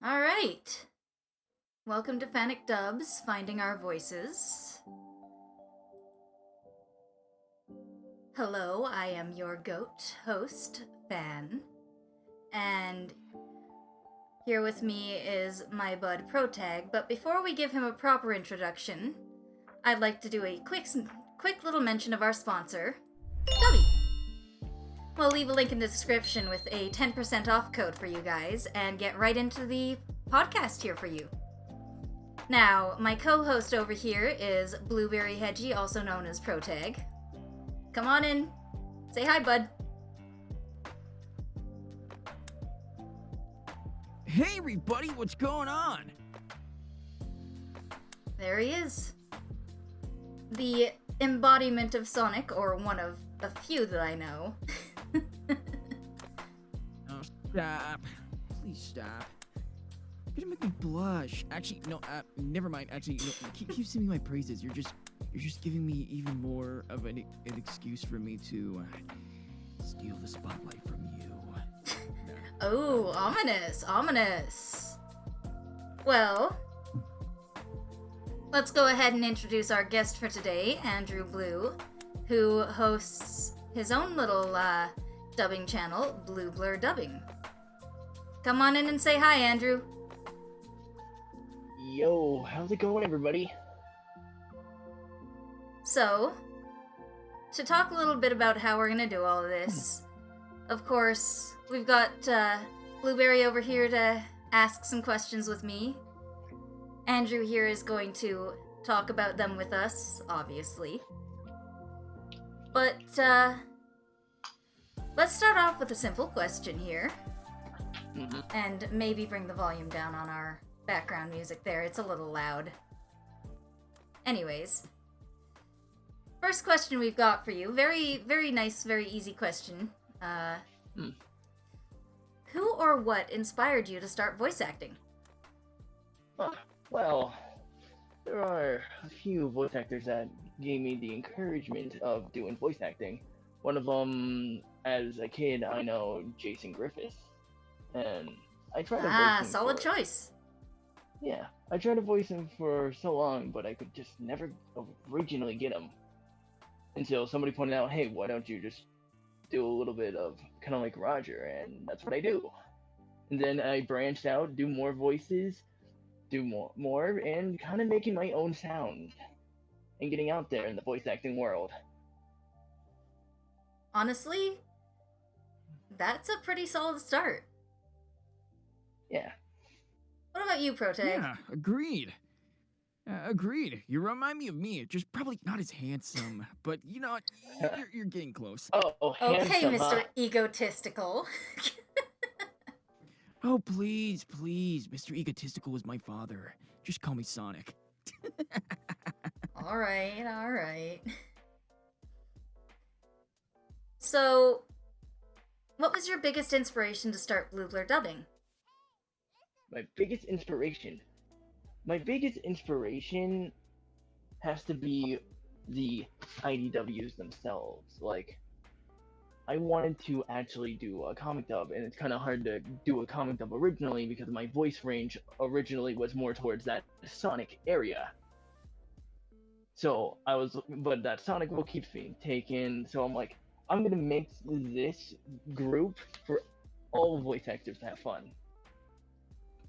All right. Welcome to Fanic Dubs, Finding Our Voices. Hello, I am your goat host, Fan. And here with me is my bud Protag, but before we give him a proper introduction, I'd like to do a quick little mention of our sponsor, Dubby. We'll leave a link in the description with a 10% off code for you guys and get right into the podcast here for you. Now, my co-host over here is Blueberry Hedgie, also known as Protag. Come on in. Say hi, bud. Hey everybody, what's going on? There he is. The embodiment of Sonic, or one of a few that I know. Oh, stop. Please stop. You're gonna make me blush. Actually, no, never mind. Actually, no, keep singing my praises. You're just giving me even more of an excuse for me to steal the spotlight from you. Oh, ominous. Well, let's go ahead and introduce our guest for today, Andrew Blue, who hosts his own little dubbing channel, Blue Blur Dubbing. Come on in and say hi, Andrew. Yo, how's it going, everybody? So, to talk a little bit about how we're gonna do all of this, of course, we've got Blueberry over here to ask some questions with me. Andrew here is going to talk about them with us, obviously. But, let's start off with a simple question here. And maybe bring the volume down on our background music there. It's a little loud. Anyways. First question we've got for you. Very, very nice, very easy question. Who or what inspired you to start voice acting? Well, there are a few voice actors that gave me the encouragement of doing voice acting. One of them, as a kid, I know Jason Griffiths, and I tried to voice him solid choice. Yeah, I tried to voice him for so long, but I could just never originally get him. Until somebody pointed out, hey, why don't you just do a little bit of kind of like Roger, and that's what I do. And then I branched out, do more voices, do more, and kind of making my own sound, and getting out there in the voice acting world. Honestly, that's a pretty solid start. Yeah. What about you, Protag? Yeah, agreed. Agreed. You remind me of me, just probably not as handsome, but you know, you're getting close. Oh, Okay, handsome, Mr. huh? Egotistical. Oh, please, Mr. Egotistical was my father. Just call me Sonic. Alright. So, what was your biggest inspiration to start Blue Blur Dubbing? My biggest inspiration has to be the IDWs themselves. Like, I wanted to actually do a comic dub, and it's kind of hard to do a comic dub originally because my voice range originally was more towards that Sonic area. So but that Sonic will keep being taken. So I'm like, I'm gonna make this group for all voice actors to have fun.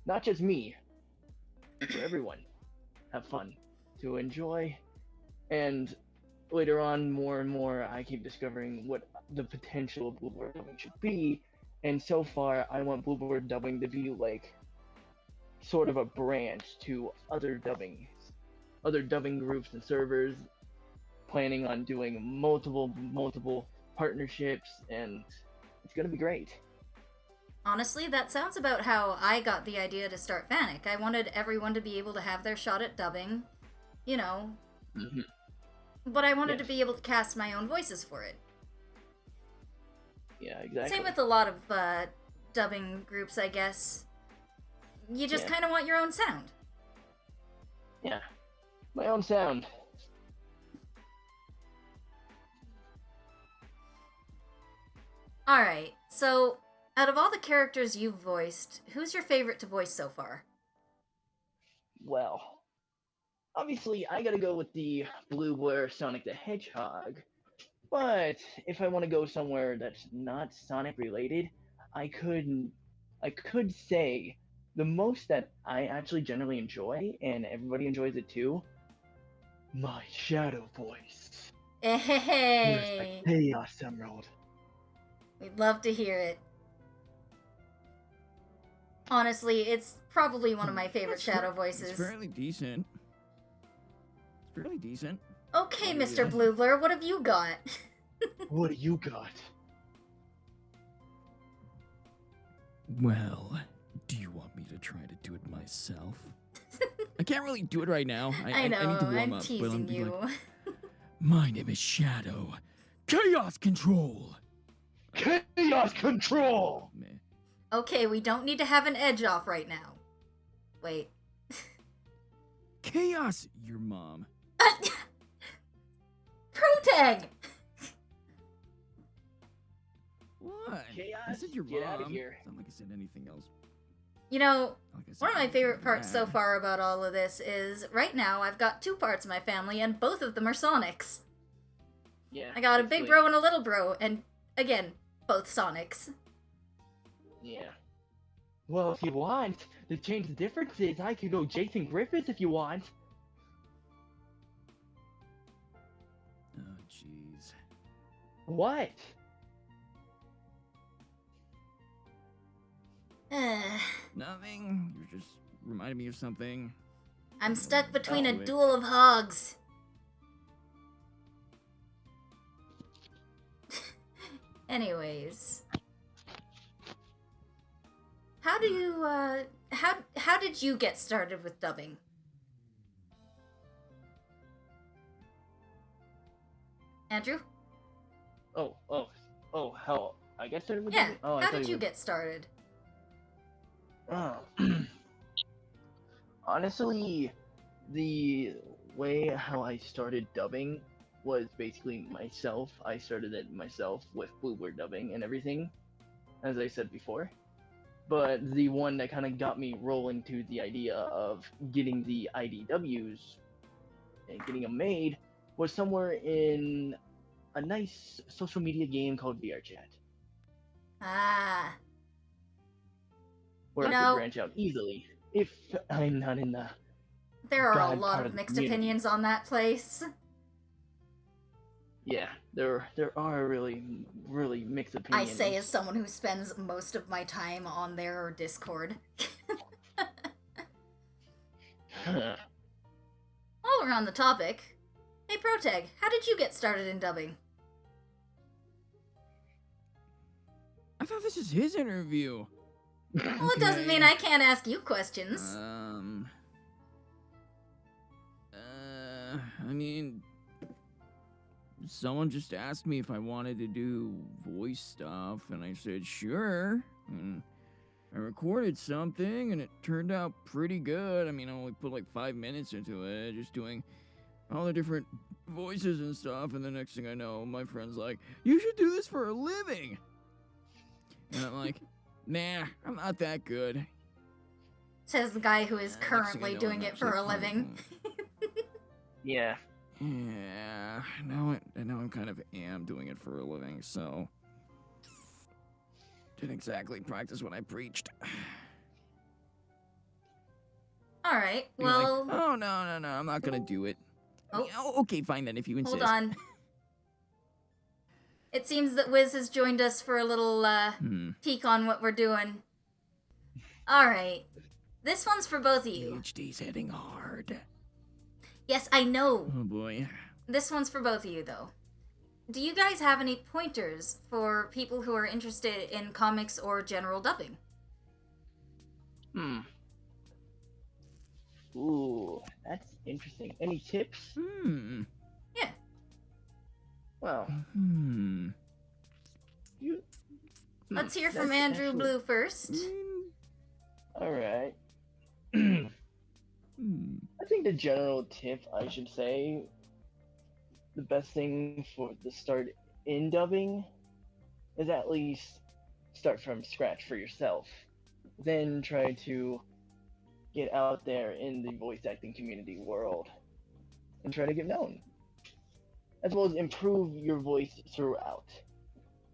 Not just me, for everyone. Have fun, to enjoy, and later on, more and more, I keep discovering what the potential of Blueboard dubbing should be, and so far, I want Blueboard dubbing to be like sort of a branch to other dubbing groups and servers, planning on doing multiple partnerships, and it's gonna be great. Honestly, that sounds about how I got the idea to start Fanic. I wanted everyone to be able to have their shot at dubbing, you know. But I wanted to be able to cast my own voices for it. Yeah, exactly. Same with a lot of dubbing groups, I guess. You just kind of want your own sound. Yeah, my own sound. Alright, so out of all the characters you've voiced, who's your favorite to voice so far? Well, obviously, I gotta go with the Blue Blur Sonic the Hedgehog. But if I want to go somewhere that's not Sonic related, I could I could say the most that I actually generally enjoy, and everybody enjoys it too, my shadow voice. Where's the Hey, Chaos Emerald? we'd love to hear it. Honestly, it's probably one of my favorite shadow voices. It's fairly decent. It's fairly decent. Okay, Oh, Mr. yeah. Blue Blur, what have you got? What do you got? Well, do you want me to try to do it myself? I can't really do it right now. I know, I need to warm I'm up. teasing but I'm you. like, my name is Shadow. Chaos Control! Chaos Control! Man. Okay, we don't need to have an edge off right now. Wait. Chaos, your mom. Protag! What? I Chaos, said your get outta mom. here. It's not like I said anything else. You know, Like I said one of my anything favorite parts so bad. far about all of this is right now I've got two parts of my family and both of them are Sonics. Yeah. I got a big basically. bro and a little bro, and again, both Sonics. Yeah. Well, if you want to change the differences, I could go Jason Griffiths if you want. Oh, jeez. What? Nothing. You just reminded me of something. I'm stuck between Oh, a wait. duel of hogs. Anyways. How do you, how did you get started with dubbing? Andrew? How? I guess it would Yeah, be. Oh, I how thought did you would- get started? Oh. Honestly, the way how I started dubbing was basically myself. I started it myself with Bluebird dubbing and everything, as I said before. But the one that kind of got me rolling to the idea of getting the IDWs and getting them made was somewhere in a nice social media game called VRChat, Ah, where You I know- could branch out easily if I'm not in the there are a God lot part of of the mixed community. opinions on that place. Yeah, there are really mixed I opinions. say as someone who spends most of my time on their Discord. While we're on the topic, hey Protag, how did you get started in dubbing? I thought this is his interview. Well, it doesn't mean I can't ask you questions. I mean, someone just asked me if I wanted to do voice stuff, and I said sure. And I recorded something, and it turned out pretty good. I mean, I only put like 5 minutes into it, just doing all the different voices and stuff. And the next thing I know, my friend's like, "You should do this for a living." And I'm like, "Nah, I'm not that good." Says the guy who is Next thing I currently know, doing I'm it for actually a part of living. Yeah. Yeah, now I'm kind of am doing it for a living, so didn't exactly practice what I preached. Alright, You're like, well, oh no, I'm not gonna do it. I mean, okay, fine then if you insist. hold on. It seems that Wiz has joined us for a little peek on what we're doing. Alright, this one's for both of you. PhD's hitting hard. Yes, I know. Oh boy. This one's for both of you, though. Do you guys have any pointers for people who are interested in comics or general dubbing? Ooh, that's interesting. Any tips? Yeah. Well, you. Let's hear from that's Andrew actually- Blue first. All right. I think the general tip I should say, the best thing for the start in dubbing is at least start from scratch for yourself. Then try to get out there in the voice acting community world and try to get known, as well as improve your voice throughout.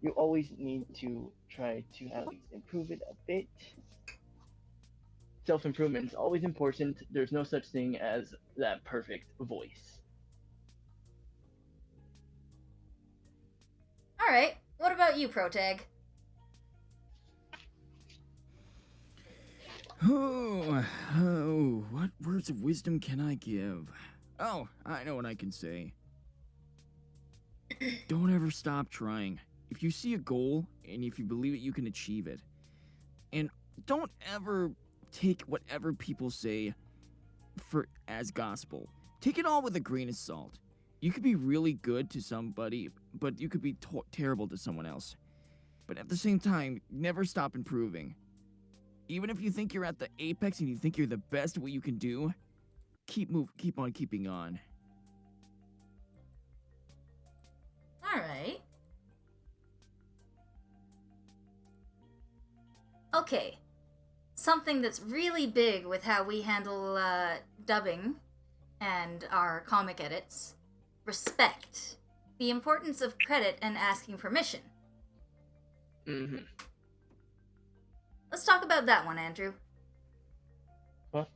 You always need to try to at least improve it a bit. Self improvement is always important. There's no such thing as that perfect voice. Alright, what about you, Protag? Oh, what words of wisdom can I give? Oh, I know what I can say. Don't ever stop trying. If you see a goal and if you believe it, you can achieve it. And don't ever take whatever people say for as gospel. Take it all with a grain of salt. You could be really good to somebody, but you could be terrible to someone else. But at the same time, never stop improving. Even if you think you're at the apex and you think you're the best at what you can do, keep on keeping on. Alright. Okay. Something that's really big with how we handle dubbing and our comic edits. Respect. The importance of credit and asking permission. Mm-hmm. Let's talk about that one, Andrew. Well,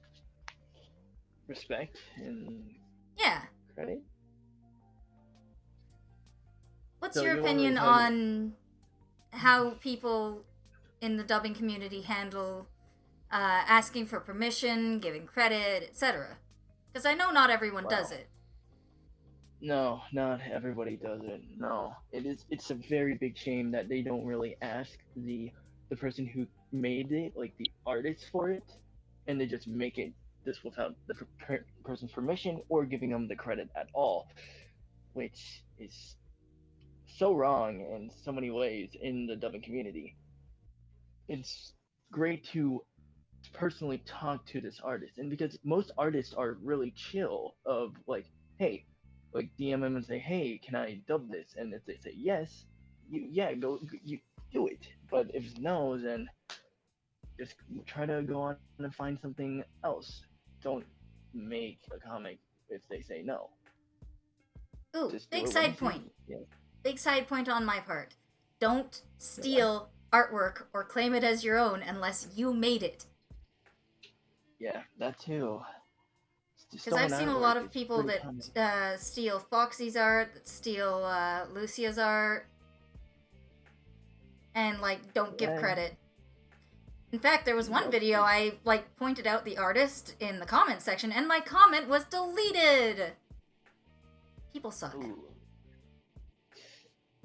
respect and Yeah. credit. What's So your you opinion always have- on how people in the dubbing community handle asking for permission, giving credit, etc.? Because I know not everyone does Wow. it. No, not everybody does it. No, it's a very big shame that they don't really ask the person who made it, like the artist for it, and they just make it this without the person's permission or giving them the credit at all, which is so wrong in so many ways in the dubbing community. It's great to personally talk to this artist, and because most artists are really chill of like, hey, like DM them and say, hey, can I dub this? And if they say yes, go, you do it. But if no, then just try to go on and find something else. Don't make a comic if they say no. Ooh, Just do big it when side you point. see. Yeah. Big side point on my part. Don't steal artwork or claim it as your own unless you made it. Yeah, that too. Because I've seen a lot of people pretty common. that steal Foxy's art, that steal Lucia's art, and like don't give Yeah. credit. In fact, there was one Yep. video I like pointed out the artist in the comment section, and my comment was deleted. People suck. Ooh.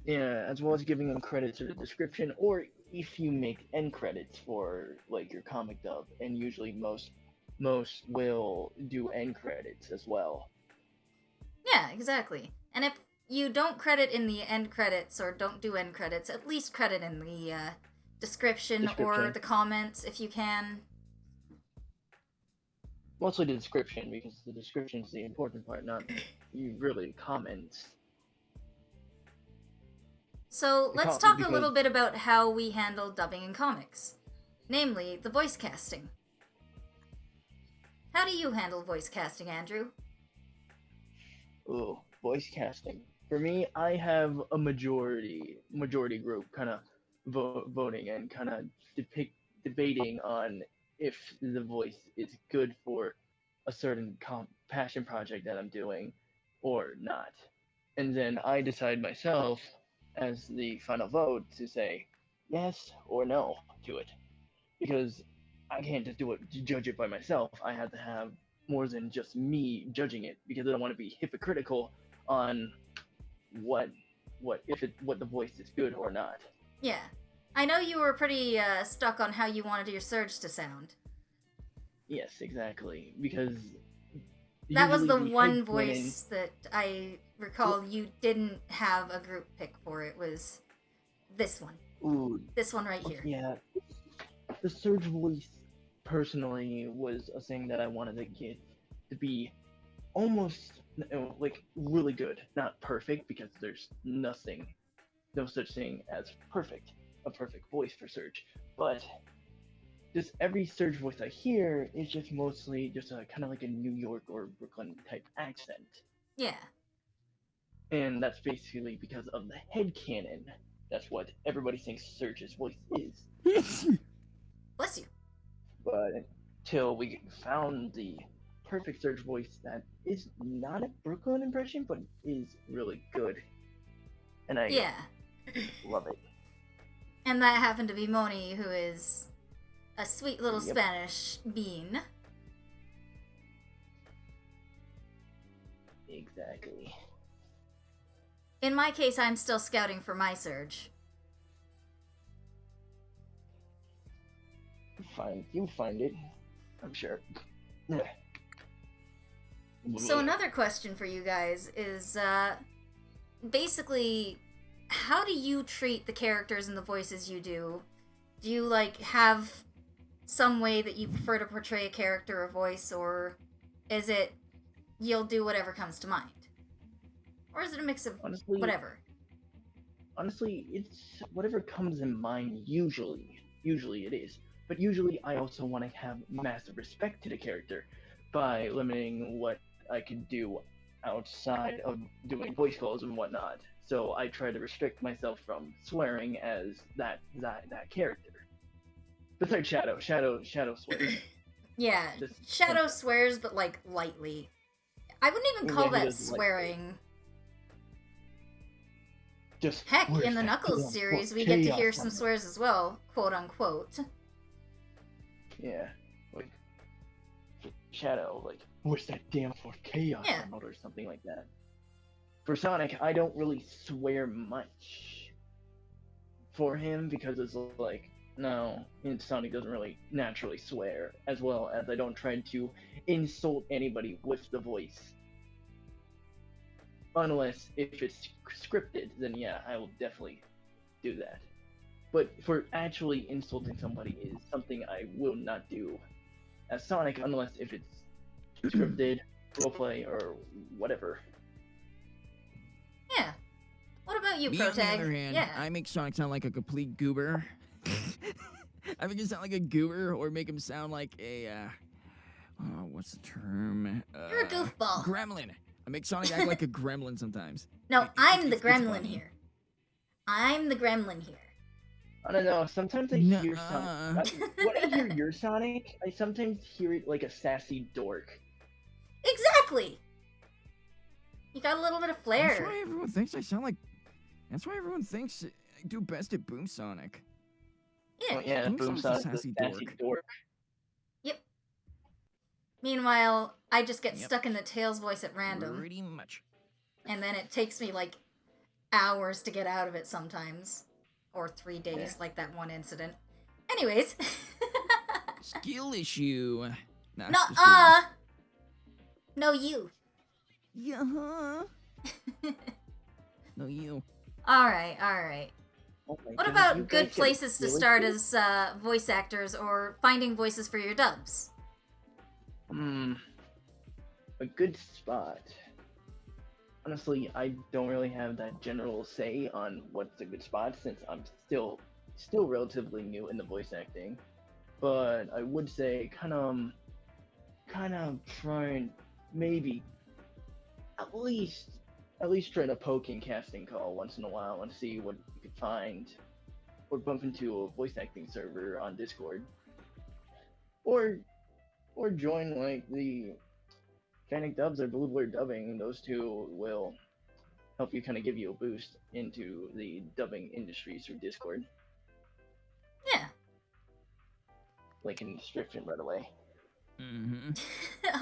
Yeah, as well as giving them credits to the description, or if you make end credits for like your comic dub, and usually most will do end credits as well. Yeah, exactly. And if you don't credit in the end credits or don't do end credits, at least credit in the description or Description. the comments if you can. Mostly the description, because the description is the important part, not you really comments. So let's com- talk a little bit about how we handle dubbing in comics, namely the voice casting. How do you handle voice casting, Andrew? Ooh, voice casting. For me, I have a majority group kind of voting and kind of debating on if the voice is good for a certain passion project that I'm doing or not. And then I decide myself as the final vote to say yes or no to it. Because I can't just do it, judge it by myself. I have to have more than just me judging it, because I don't want to be hypocritical on what the voice is good or not. Yeah. I know you were pretty stuck on how you wanted your Surge to sound. Yes, exactly. Because that was the usually one voice that I recall you didn't have a group pick for. It was this one. Ooh, this one right here. Yeah. The Surge voice, personally, was a thing that I wanted to get to be almost, like, really good. Not perfect, because there's no such thing as perfect. a perfect voice for Surge, but just every Surge voice I hear is just mostly just a kind of like a New York or Brooklyn type accent. Yeah. And that's basically because of the headcanon. That's what everybody thinks Surge's voice is. Bless you. But until we found the perfect Surge voice that is not a Brooklyn impression, but is really good. And I Yeah. love it. And that happened to be Moni, who is a sweet little Yep. Spanish bean. Exactly. In my case, I'm still scouting for my Surge. You'll find it. I'm sure. So another question for you guys is, basically, how do you treat the characters and the voices you do? Do you, like, have some way that you prefer to portray a character or voice, or is it you'll do whatever comes to mind? Or is it a mix of whatever? Honestly, it's whatever comes in mind, usually. Usually it is. But usually I also want to have massive respect to the character by limiting what I can do outside of doing voice calls and whatnot. So I try to restrict myself from swearing as that character. Besides Shadow swears. Yeah, Just Shadow swears, but, like, lightly. I wouldn't even call Yeah, he that doesn't like swearing. Just Heck, where's in the that Knuckles damn series, we chaos get to hear some number? swears as well, quote unquote. Yeah, like Shadow, like where's that damn for chaos Yeah. mode or something like that. For Sonic, I don't really swear much for him because it's like no, Sonic doesn't really naturally swear, as well as I don't try to insult anybody with the voice. Unless if it's scripted, then yeah, I will definitely do that. But for actually insulting somebody is something I will not do as Sonic unless if it's scripted, roleplay, or whatever. Yeah. What about you, Me, on the Protag? other hand, Yeah. I make Sonic sound like a complete goober. I make him sound like a goober, or make him sound like a, what's the term? You're a goofball. Gremlin. I make Sonic act like a gremlin sometimes. No, I'm the it's gremlin funny. here. I'm the gremlin here. I don't know. Sometimes I hear Nuh-uh. when I hear your Sonic, I sometimes hear it like a sassy dork. Exactly! You got a little bit of That's flair. why everyone thinks I sound like. That's why everyone thinks I do best at Boom Sonic. Yeah. Oh yeah, Boom Boom Sonic's a Sonic's sassy the sassy dork. Yep. Meanwhile, I just get Yep. stuck in the Tails voice at random, Pretty much. and then it takes me like hours to get out of it sometimes. Or 3 days, Yeah. like that one incident. Anyways. Skill issue. Nah, No, just kidding. No, you. Yeah. No, you. Alright. Oh my What God, you about guys good get places to really start good? as voice actors or finding voices for your dubs? A good spot. Honestly, I don't really have that general say on what's a good spot since I'm still relatively new in the voice acting. But I would say kind of try and maybe at least try to poke in casting call once in a while and see what you could find, or bump into a voice acting server on Discord, or join like the Fanic Dubs or Blue Blur Dubbing. Those two will help you kind of give you a boost into the dubbing industry through Discord. Yeah. Link in the description right away. Mm-hmm.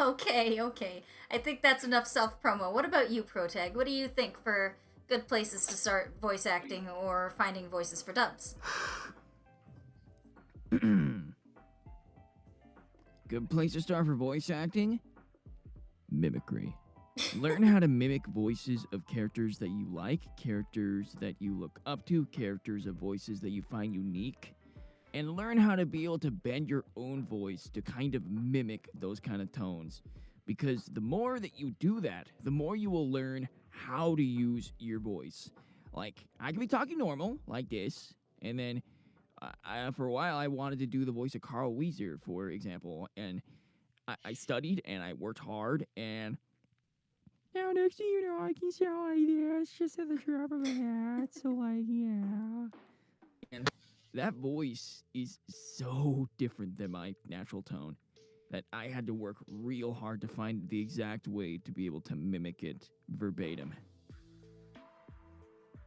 Okay. I think that's enough self-promo. What about you, Protag? What do you think for good places to start voice acting or finding voices for dubs? Good place to start for voice acting? Mimicry. Learn how to mimic voices of characters that you like, characters that you look up to, characters of voices that you find unique, and learn how to be able to bend your own voice to kind of mimic those kind of tones. Because the more that you do that, the more you will learn how to use your voice. Like, I can be talking normal, like this, And then for a while, I wanted to do the voice of Carl Weezer, for example. And I studied and I worked hard. And now next thing you know, I can sound like this just at the drop of a hat. So, like, yeah. And that voice is so different than my natural tone that I had to work real hard to find the exact way to be able to mimic it verbatim.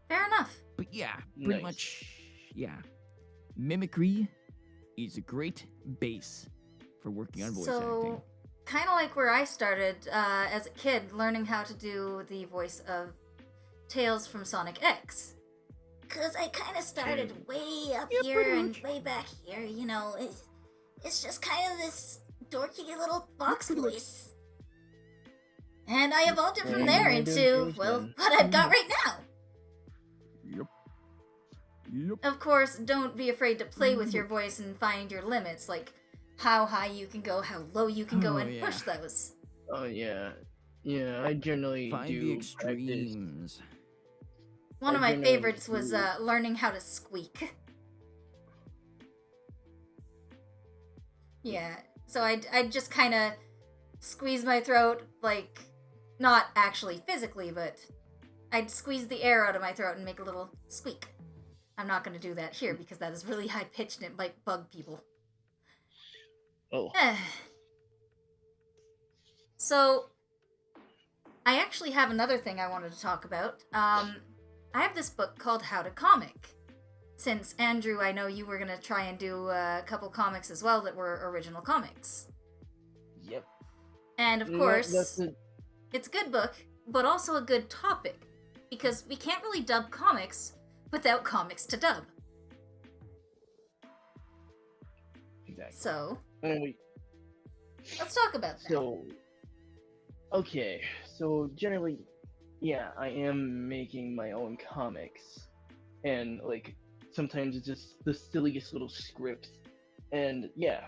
Fair enough. But yeah, pretty Nice. much, yeah. Mimicry is a great base for working on voice acting. So, kind of like where I started as a kid, learning how to do the voice of Tails from Sonic X. Because I kind of started way up here and way back here, you know. It's just kind of this dorky little fox voice. And I evolved it from Yeah, there I into, don't well, think what I've got right now. Yep. Of course, don't be afraid to play with your voice and find your limits, like how high you can go, how low you can go, Oh, and yeah. push those. Oh yeah, yeah. I generally Find do the practice. extremes. One of I my generally favorites was do- learning how to squeak. Yeah, so I'd just kind of squeeze my throat, like, not actually physically, but I'd squeeze the air out of my throat and make a little squeak. I'm not going to do that here because that is really high-pitched and it might bug people. Oh, So, I actually have another thing I wanted to talk about. I have this book called How to Comic. Since, Andrew, I know you were going to try and do a couple comics as well that were original comics. yep. And, of No, course, that's it. it's a good book, but also a good topic. Because we can't really dub comics without comics to dub. Exactly. So, And let's talk about that. So, okay. So generally, yeah, I am making my own comics, and like sometimes it's just the silliest little scripts, and yeah,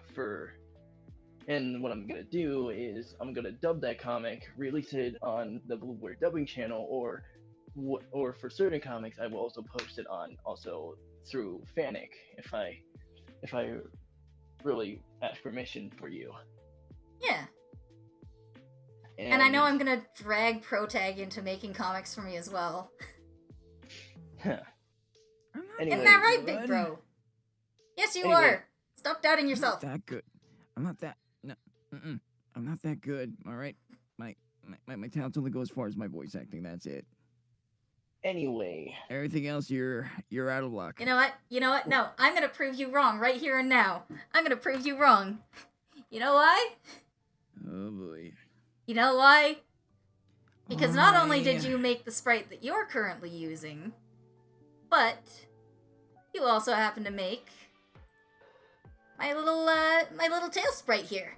and what I'm gonna do is I'm gonna dub that comic, release it on the Bluebird dubbing channel, or for certain comics, I will also post it on also through Fanic if I really ask permission for you. Yeah. And I know I'm gonna drag Protag into making comics for me as well. Anyway, Isn't that right, good. big bro? Yes, you Anyway. are. Stop doubting I'm yourself. not that good. I'm not that. No. I'm not that good. All right. My talent only goes as far as my voice acting. That's it. Anyway, Everything else, you're out of luck. You know what? You know what? No, I'm gonna prove you wrong right here and now. I'm gonna prove you wrong. You know why? Oh boy. You know why? Because not only Why? did you make the sprite that you're currently using, but you also happen to make my little tail sprite here.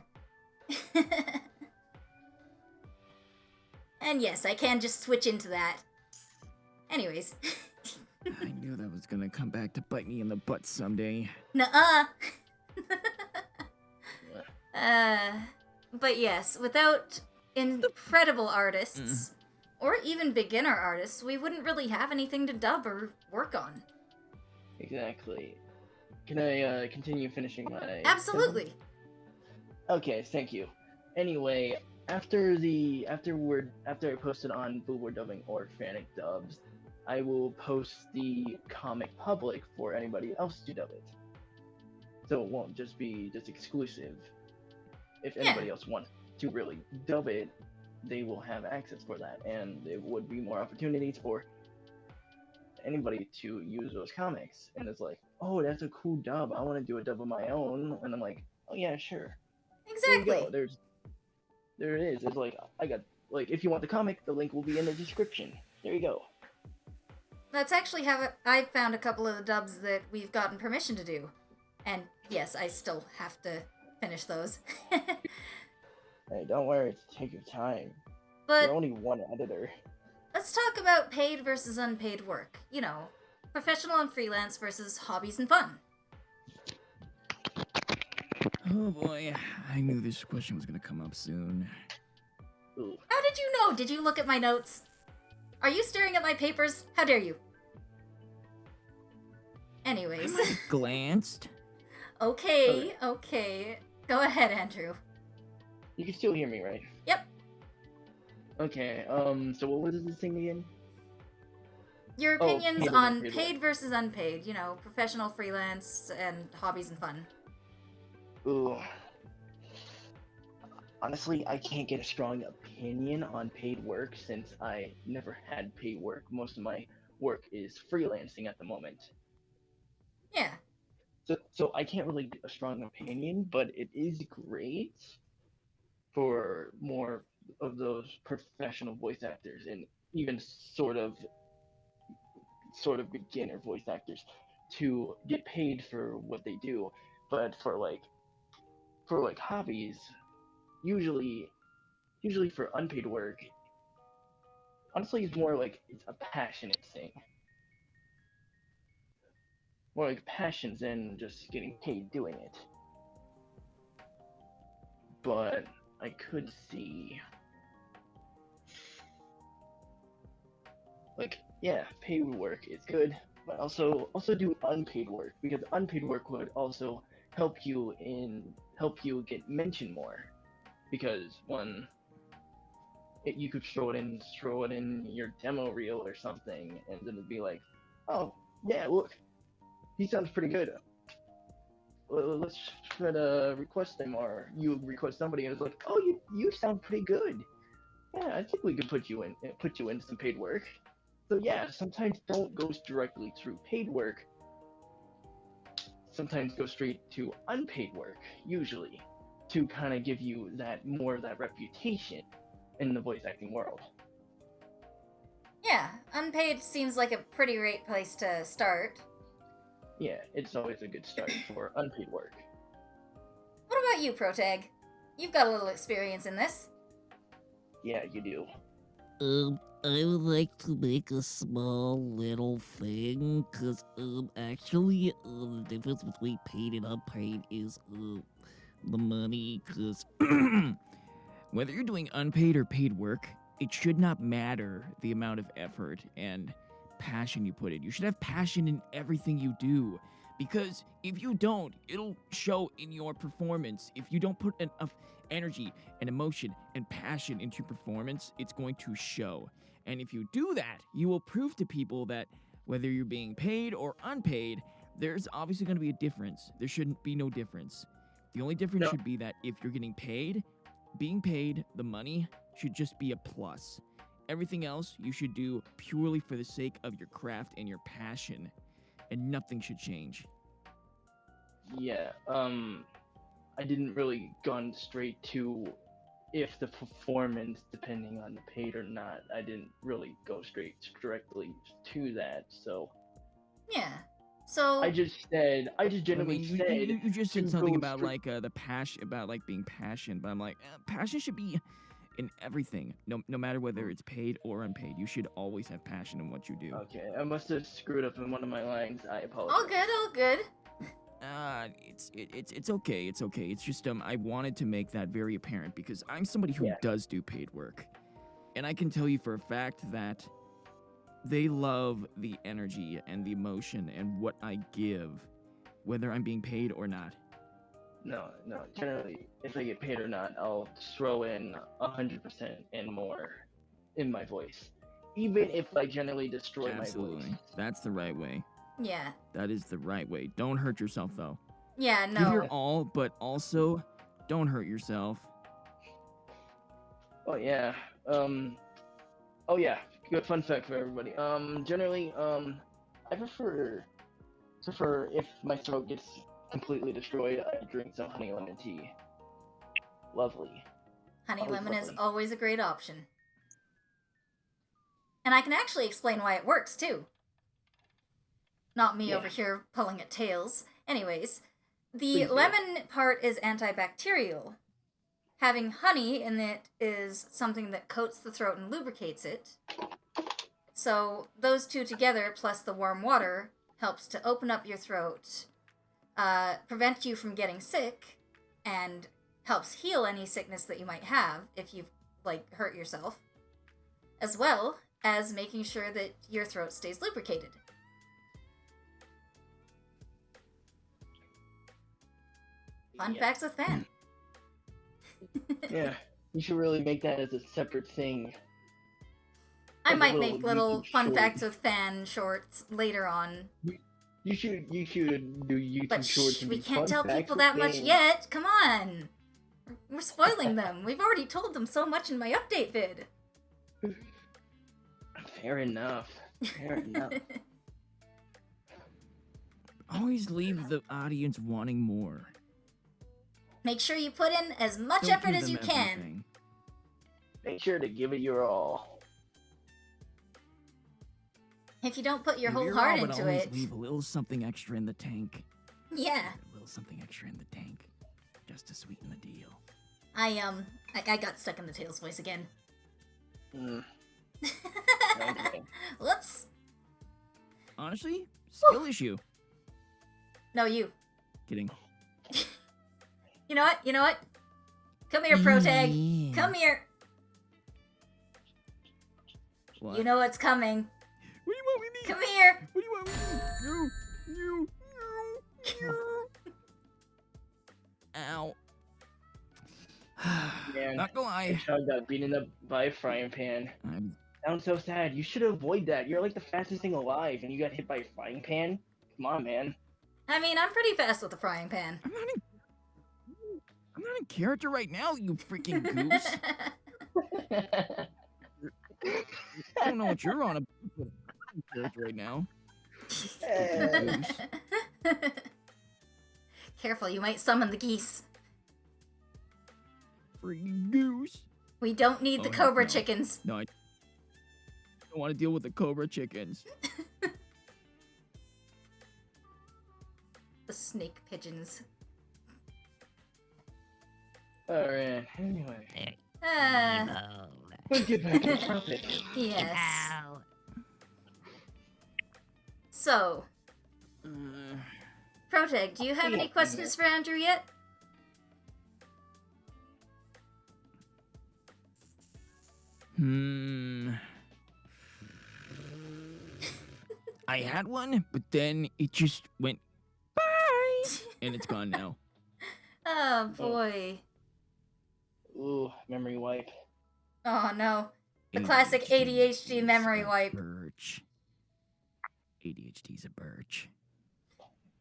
And yes, I can just switch into that. Anyways. I knew that was gonna come back to bite me in the butt someday. Nuh-uh. But yes, without incredible artists, or even beginner artists, we wouldn't really have anything to dub or work on. exactly. Can I continue finishing my? Absolutely. Okay, thank you. Anyway, after I posted on Bluebird Dubbing or Fanic Dubs, I will post the comic public for anybody else to dub it. So it won't just be exclusive. If anybody else wants to really dub it, they will have access for that, and there would be more opportunities for anybody to use those comics. And it's like, oh, that's a cool dub. I want to do a dub of my own. And I'm like, oh yeah, sure. Exactly. There you go. There it is. It's like if you want the comic, the link will be in the description. There you go. That's actually how I've found a couple of the dubs that we've gotten permission to do. And yes, I still have to finish those. Hey, don't worry. Take your time. But You're only one editor. let's talk about paid versus unpaid work. You know, professional and freelance versus hobbies and fun. Oh boy, I knew this question was gonna come up soon. Ooh. How did you know? Did you look at my notes? Are you staring at my papers? How dare you? Anyways. I glanced. Okay. Go ahead, Andrew. You can still hear me, right? Yep. Okay, so what was this thing again? Your Oh, opinions paid and on unpaid paid work. versus unpaid, professional, freelance, and hobbies and fun. Ooh. Honestly, I can't get a strong opinion on paid work since I never had paid work. Most of my work is freelancing at the moment. Yeah. So I can't really get a strong opinion, but it is great for more of those professional voice actors and even sort of beginner voice actors to get paid for what they do. But for like hobbies, usually usually for unpaid work, honestly it's more like it's a passionate thing. More like passions than just getting paid doing it. But I could see like yeah, paid work is good, but also do unpaid work because unpaid work would also help you get mentioned more because you could throw it in your demo reel or something and then it'd be like, oh yeah, look, he sounds pretty good. Let's try to request him, or you request somebody and it's like, oh, you sound pretty good. Yeah, I think we could put you in some paid work. So yeah, sometimes don't go directly through paid work. Sometimes go straight to unpaid work, usually, to kind of give you that reputation in the voice acting world. Yeah, unpaid seems like a pretty great place to start. Yeah, it's always a good start for unpaid work. What about you, Protag? You've got a little experience in this. Yeah, you do. I would like to make a small little thing, cause actually, the difference between paid and unpaid is the money, cause Whether you're doing unpaid or paid work, it should not matter the amount of effort and passion you put in. You should have passion in everything you do. Because if you don't, it'll show in your performance. If you don't put enough energy and emotion and passion into your performance, it's going to show. And if you do that, you will prove to people that whether you're being paid or unpaid, there's obviously going to be a difference. There shouldn't be no difference. The only difference No. should be that if you're getting paid, being paid, the money should just be a plus. Everything else you should do purely for the sake of your craft and your passion, and nothing should change. Yeah, I didn't really gone straight to if the performance depending on the paid or not. I didn't really go directly to that. So Yeah. So, I just I generally mean, said you just to said something go about straight. like the passion, about like being passionate, but I'm like, passion should be in everything, no matter whether it's paid or unpaid. You should always have passion in what you do. Okay, I must have screwed up in one of my lines. I apologize. all good, all good. It's okay. It's okay. It's just I wanted to make that very apparent because I'm somebody who Yeah. does do paid work, and I can tell you for a fact that they love the energy and the emotion and what I give, whether I'm being paid or not. No, no. Generally, if I get paid or not, I'll throw in 100% and more in my voice, even if I generally destroy my Absolutely, voice. that's the right way. Yeah. That is the right way. Don't hurt yourself though. Yeah, Give your no. all, but also don't hurt yourself. Oh yeah. Oh yeah. Good fun fact for everybody. Generally, I prefer if my throat gets completely destroyed, I drink some honey lemon tea. Lovely. Honey Always lemon is lovely. always a great option. And I can actually explain why it works, too. Not me Yeah. over here pulling at tails. Anyways, the Please do. lemon part is antibacterial. Having honey in it is something that coats the throat and lubricates it. So those two together, plus the warm water, helps to open up your throat, prevent you from getting sick, and helps heal any sickness that you might have if you've, hurt yourself, as well as making sure that your throat stays lubricated. Fun Yeah. facts with Fan. Yeah, you should really make that as a separate thing. I Like a might make little YouTube fun short. facts with Fan shorts later on. You should do YouTube But shorts shh, and we be can't fun tell facts people with that much Fan. yet. Come on. We're spoiling them. We've already told them so much in my update vid. Fair enough. Fair enough. Always leave the audience wanting more. Make sure you put in as much Don't effort give as you them can. everything. Make sure to give it your all. If you don't put your Give whole all, heart but into always it, leave a little something extra in the tank. yeah. A little something extra in the tank, just to sweeten the deal. I got stuck in the Tails voice again. Mm. Okay. Whoops. Honestly, skill issue. No, you. Kidding. You know what? You know what? Come here, Pro Tag. Come here. What? You know what's coming. What do you want with me? Come here. What do you want with me? You. Ow. Man, Not gonna I lie. got beaten up by a frying pan. I'm Sounds so sad. You should avoid that. You're like the fastest thing alive, and you got hit by a frying pan. Come on, man. I mean, I'm pretty fast with the frying pan. I'm not in character right now, you freaking goose. I don't know what you're on a character right now. Goose. Careful, you might summon the geese. Freaking goose. We don't need the Oh, heck cobra no. chickens. No, I don't want to deal with the cobra chickens. The snake pigeons. Alright, anyway. Uh, Let's get back to the topic. yes. So, Proteg, do you have any Yeah. questions for Andrew yet? I had one, but then it just went bye, and it's gone now. Oh boy. Ooh, memory wipe. Oh no. The classic ADHD is memory a wipe. Birch. ADHD's a birch.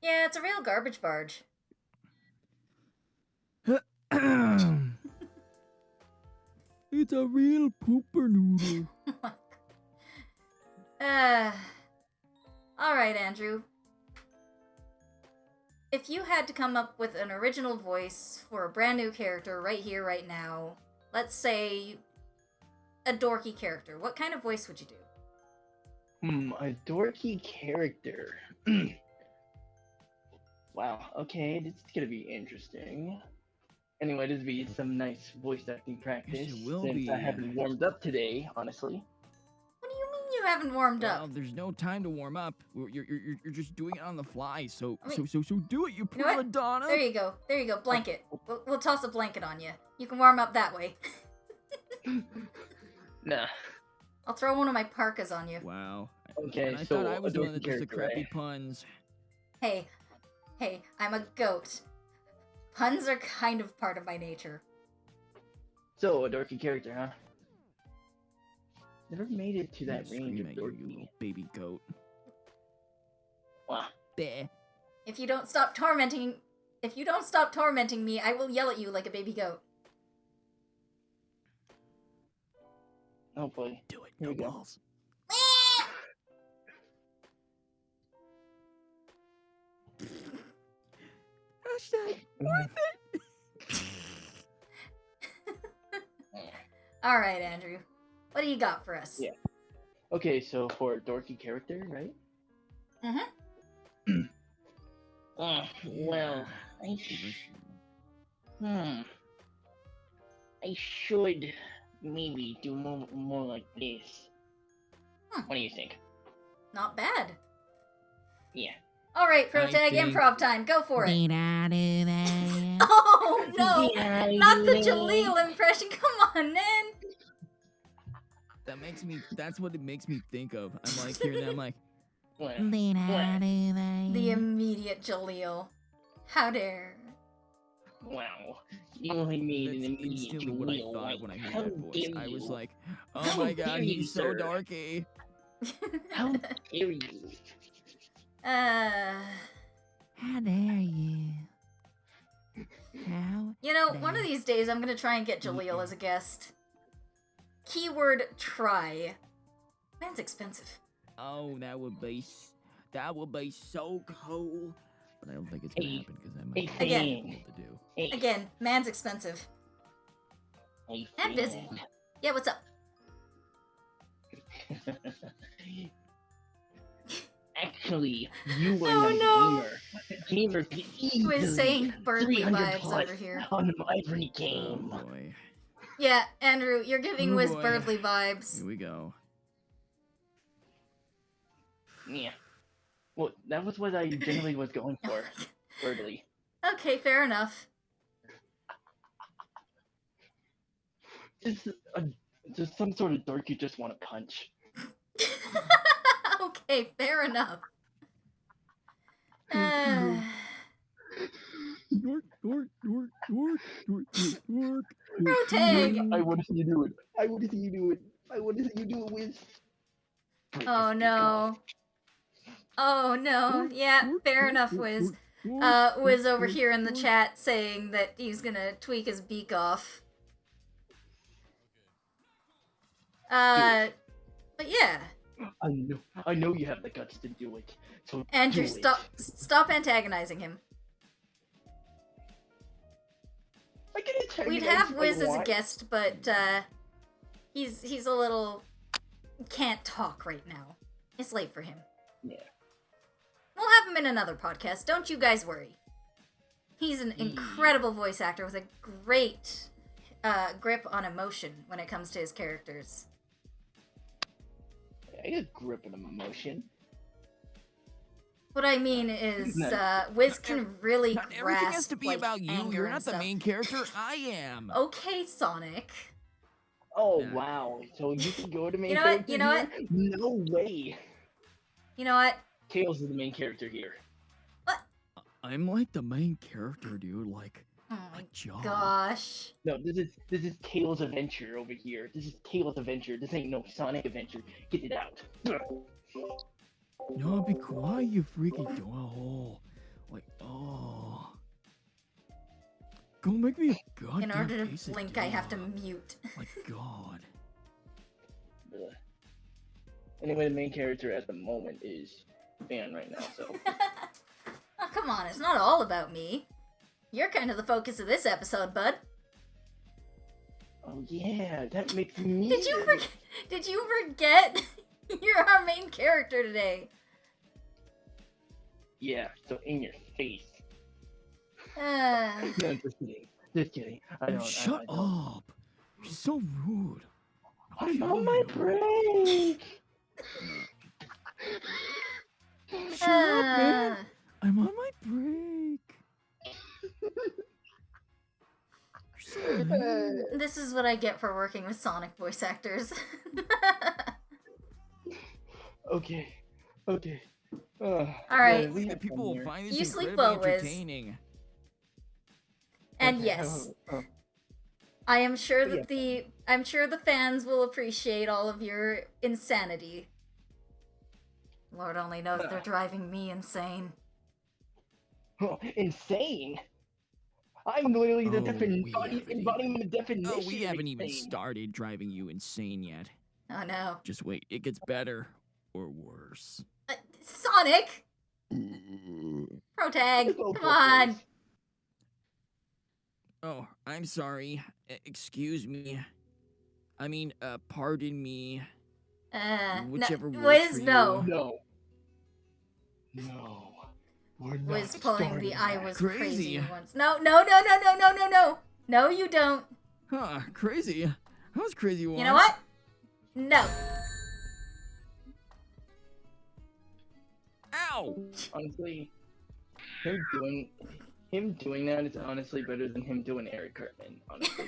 Yeah, it's a real garbage barge. It's a real pooper noodle. Alright, Andrew. If you had to come up with an original voice for a brand new character right here, right now, let's say a dorky character, what kind of voice would you do? A dorky character. Wow, okay, this is gonna be interesting. Anyway, this will be some nice voice acting practice, it will since be. I haven't warmed up today, honestly. What do you mean you haven't warmed Well, up? there's no time to warm up. You're just doing it on the fly. So I mean- so do it, you You poor know what? Madonna. There you go. There you go. Blanket. We'll toss a blanket on you. You can warm up that way. Nah. I'll throw one of my parkas on you. Wow. Okay, And I so thought I was the one a that does the character, crappy eh? puns. Hey, I'm a goat. Puns are kind of part of my nature. So, a dorky character, huh? Never made it to that I'm range of screaming at you, you dorky. little baby goat. Wow. Bleh. If you don't stop tormenting me, I will yell at you like a baby goat. Oh boy. Do it. Here No we go. balls. Hashtag worth it. All right, Andrew. What do you got for us? Yeah. Okay, so for a dorky character, right? Mm-hmm. Well, I should maybe do more like this. What do you think? Not bad. Yeah. All right, I Protag, think- improv time. Go for it. Did I do that? Oh no! Yeah, Not the yeah. Jaleel impression. Come on, man. That's what it makes me think of. I'm like hearing that, I'm like, What? Did I do that? The immediate Jaleel. How dare. Wow. You only made an That's immediate instantly what I Jaleel thought like, when I heard how that voice. dare I was you? like, oh How my god, dare you, he's so sir? darky. How dare you? uh, How dare you? How? you know, one of these days I'm gonna try and get Mm-mm. Jaleel as a guest. Keyword try. Man's expensive. Oh, that would be so cool. But I don't think it's gonna Hey, happen because that might hey, be Again. difficult to do. Hey, Again, man's expensive. hey, And busy. Yeah, what's up? Actually, you are Oh, not no. a gamer. Gamers get easily Was saying Berkeley 300 vibes plus over here. on every Oh game. boy. Yeah, Andrew, you're giving Oh, Wiz boy. Berkeley vibes. Here we go. Yeah. Well, that was what I generally was going for. Weirdly. Okay, fair enough. Just, just some sort of dork you just want to punch. Okay, fair enough. Uh, Dork, dork, dork, dork, dork, dork, dork. Protag! I want to see you do it. I want to see you do it. I want to see you do it with. Oh no. Oh no. Yeah, fair enough, Wiz. Wiz over here in the chat saying that he's gonna tweak his beak off. But yeah. I know you have the guts to do it. So Andrew, do stop antagonizing him. I can antagonize We'd have if I Wiz as a want. guest, but he's a little can't talk right now. It's late for him. Yeah. We'll have him in another podcast. Don't you guys worry. He's an incredible voice actor with a great grip on emotion when it comes to his characters. I got grip on emotion. What I mean is, No. Wiz can really Not grasp everything has to be like, about you. anger You're and not the stuff. main character. I am. Okay, Sonic. Oh Yeah. wow! So you can go to main You know what? character You know here? No way. You know what? Tails is the main character here. I'm like the main character, dude. Like, Oh my job. gosh. No, this is Tails' adventure over here. This is Tails' adventure. This ain't no Sonic adventure. Get it out. No, be quiet, you freaking doll. Like, oh. Go make me a goddamn In order to quesadilla. blink, I have to mute. My god. Ugh. Anyway, the main character at the moment is Fan right now. So Oh, come on, it's not all about me. You're kind of the focus of this episode, bud. oh yeah, that makes me. Did you forget? You're our main character today. Yeah. So in your face. Uh, No, just kidding. Just kidding. I don't. Shut I don't. up. You're so rude. I'll I'm kill on my you. break. Shut up, man. I'm on my break. You're so lame. this is what I get for working with Sonic voice actors. Okay. Okay. All right. we The have people fun will here. find this You sleep incredibly well, Wiz. entertaining. And Okay, yes, oh. I am sure Yeah. that I'm sure the fans will appreciate all of your insanity. Lord only knows they're driving me insane. Oh, insane. I'm literally the Oh, we haven't embodiment of definition. Oh, we of haven't even insane. started driving you insane yet. Oh no. Just wait, it gets better or worse. Sonic! Protag, Oh, come poor on! face. Oh, I'm sorry. Excuse me. I mean, pardon me. Whichever no, works Wiz, for no. you. No. No. We're not Wiz pulling starting the I that. was Crazy. crazy once. No, no, no, no, no, no, no, no! No, you don't. Huh, crazy. I was crazy once. You know what? No. Ow! Honestly, him doing that is honestly better than him doing Eric Cartman. Honestly.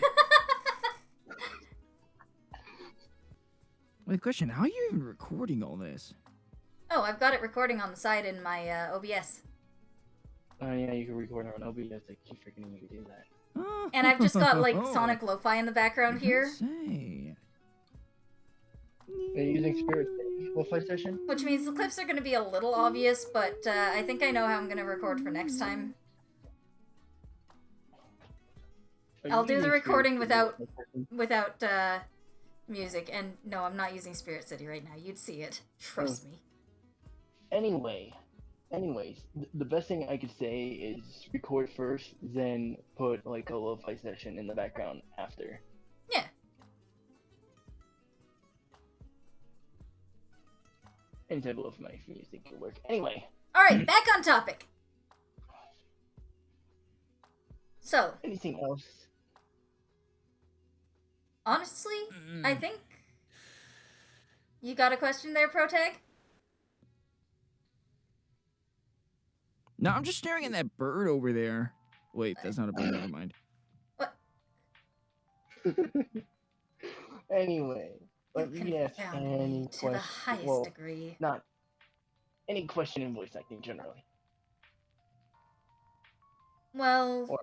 Wait, question, how are you even recording all this? Oh, I've got it recording on the side in my OBS. Oh yeah, you can record on OBS. I keep freaking you to do that. And I've just got like Sonic Lo-Fi in the background here, Say. Are you using Spirit Wi-Fi session? which means the clips are going to be a little obvious, but I think I know how I'm going to record for next time. Are I'll you do the using recording Spirit without music, and no, I'm not using Spirit City right now. You'd see it. Trust me. Anyways, the best thing I could say is record first, then put like a lo-fi session in the background after. Yeah. Any type of lo-fi music could work. Anyway, Alright, back on topic. So, anything else? honestly, I think you got a question there, Protag? No, I'm just staring at that bird over there. Wait, that's not a bird. Never mind. What? Anyway, You let me ask confound any me to the question. highest Well, degree. not any question in voice acting generally, Well, or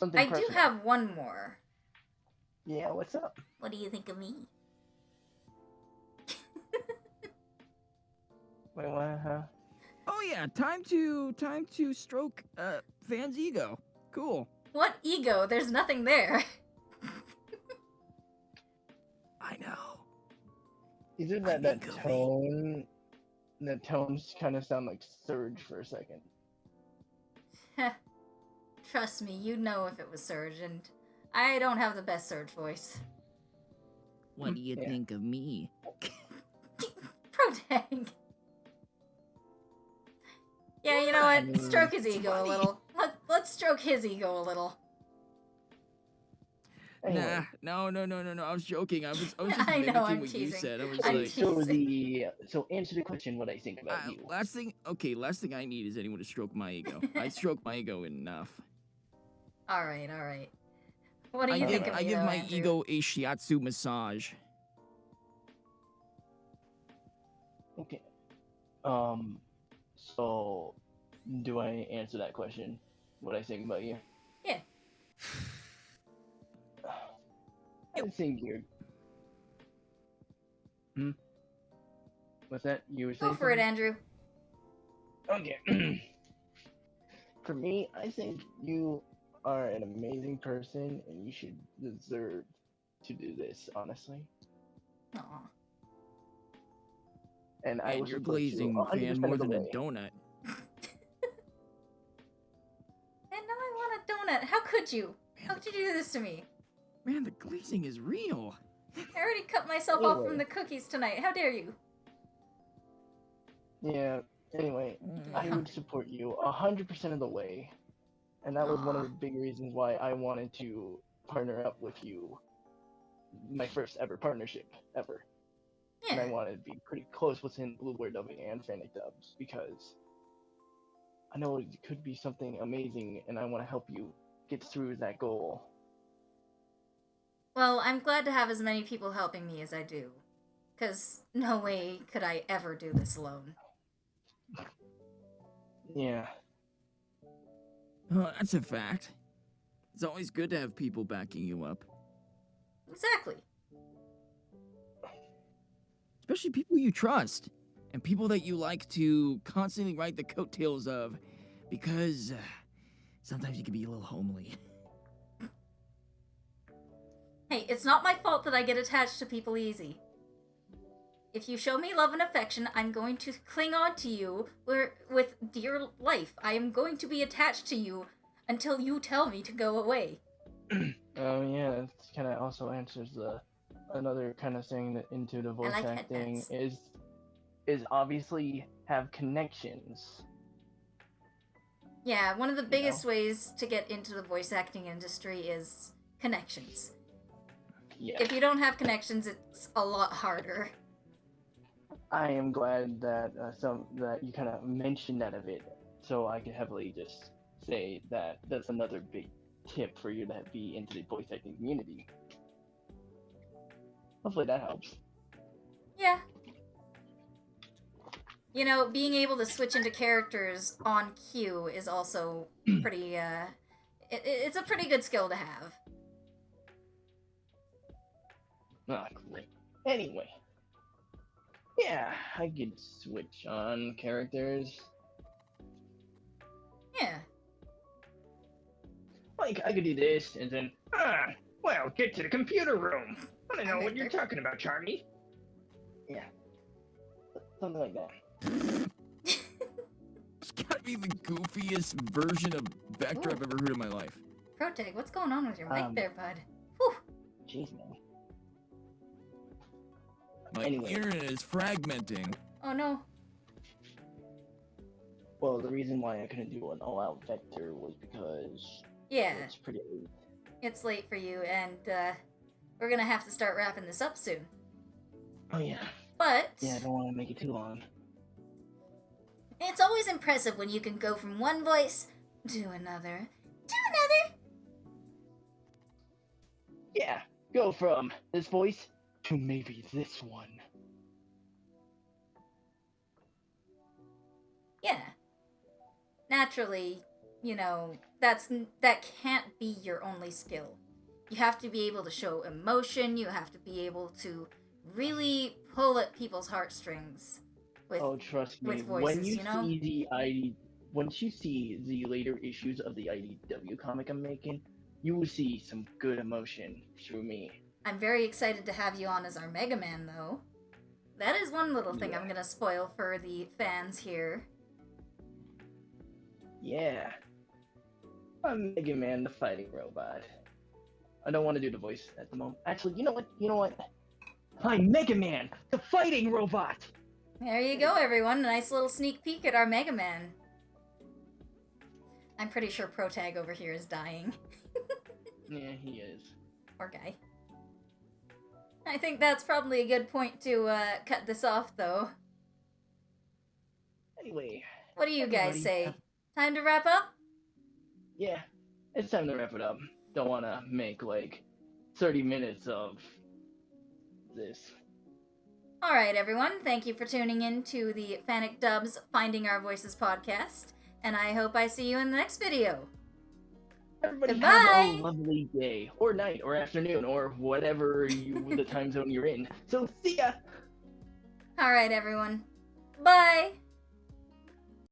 something I personal. do have one more. Yeah, what's up? What do you think of me? Wait, what? Huh? Oh yeah, time to stroke Van's ego. Cool. What ego? There's nothing there. I know. Isn't I that think of tone? The tones kind of sound like Surge for a second. Trust me, you'd know if it was Surge, and I don't have the best Surge voice. What do you Yeah. think of me? Protag. Yeah, you know what? Stroke his It's ego a funny. little. Let's stroke his ego a little. Anyway, Nah, no. I was joking. I was just I know, mimicking I'm what you teasing. said. I was I'm like, so answer the question. What I think about you? last thing I need is anyone to stroke my ego. I stroke my ego enough. Alright. What do you think of I me, give though, my Andrew? ego a shiatsu massage. Okay. So do I answer that question? What I think about you? Yeah. I think you're. What's that? You were saying? Go for it, Andrew. Okay. For me, I think you are an amazing person, and you should deserve to do this. Honestly, Aw. and I will And you're support you glazing 100% Van of more the than a way. donut. And now I want a donut. How could you? How could you do this to me? Man, the glazing is real. I already cut myself off from the cookies tonight. How dare you? Yeah. Anyway, I would support you 100% of the way, and that was one of the big reasons why I wanted to partner up with you. My first ever partnership ever. And I Yeah. wanted to be pretty close within Bluebird dubbing and Fanic dubs because I know it could be something amazing, and I want to help you get through that goal. Well, I'm glad to have as many people helping me as I do. Because no way could I ever do this alone. Yeah. That's a fact. It's always good to have people backing you up. Exactly. Especially people you trust. And people that you like to constantly ride the coattails of. Because sometimes you can be a little homely. Hey, it's not my fault that I get attached to people easy. If you show me love and affection, I'm going to cling on to you with dear life. I am going to be attached to you until you tell me to go away. Yeah, that kind of also answers another kind of thing that into the voice like acting headbands. is obviously have connections. Yeah, one of the biggest ways to get into the voice acting industry is connections. Yeah. If you don't have connections, it's a lot harder. I am glad that that you kind of mentioned that a bit, so I could heavily just say that that's another big tip for you to be into the voice acting community. Hopefully that helps. Yeah. You know, being able to switch into characters on cue is also pretty, it's a pretty good skill to have. Ah, great. Anyway. Yeah, I could switch on characters. Yeah. Like, I could do this, and then, well, get to the computer room. I don't know what you're talking about, Charlie. Yeah. Something like that. It's gotta be the goofiest version of Vector I've ever heard in my life. Protag, what's going on with your mic there, bud? Whew. Jeez, man. My internet is fragmenting. Oh no. Well, the reason why I couldn't do an all-out Vector was because Yeah, it's pretty late. it's late for you, and we're gonna have to start wrapping this up soon. Oh, yeah. But Yeah, I don't want to make it too long. it's always impressive when you can go from one voice to another. Yeah, go from this voice to maybe this one. Yeah. Naturally, you know, that can't be your only skill. You have to be able to show emotion, you have to be able to really pull at people's heartstrings with Trust me, with voices, when you you know? see once you see the later issues of the IDW comic I'm making, you will see some good emotion through me. I'm very excited to have you on as our Mega Man, though. That is one little thing I'm gonna spoil for the fans here. Yeah. I'm Mega Man the fighting robot. I don't want to do the voice at the moment. Actually, you know what? I'm Mega Man the fighting robot! There you go, everyone. A nice little sneak peek at our Mega Man. I'm pretty sure Protag over here is dying. Yeah, he is. Poor guy. I think that's probably a good point to cut this off, though. Anyway. What do you guys everybody, say? Time to wrap up? Yeah, it's time to wrap it up. Don't want to make like 30 minutes of this. Alright, everyone. Thank you for tuning in to the Fanic Dubs Finding Our Voices podcast, and I hope I see you in the next video. Everybody Goodbye. have a lovely day, or night, or afternoon, or whatever the time zone you're in. So, see ya! Alright, everyone. Bye!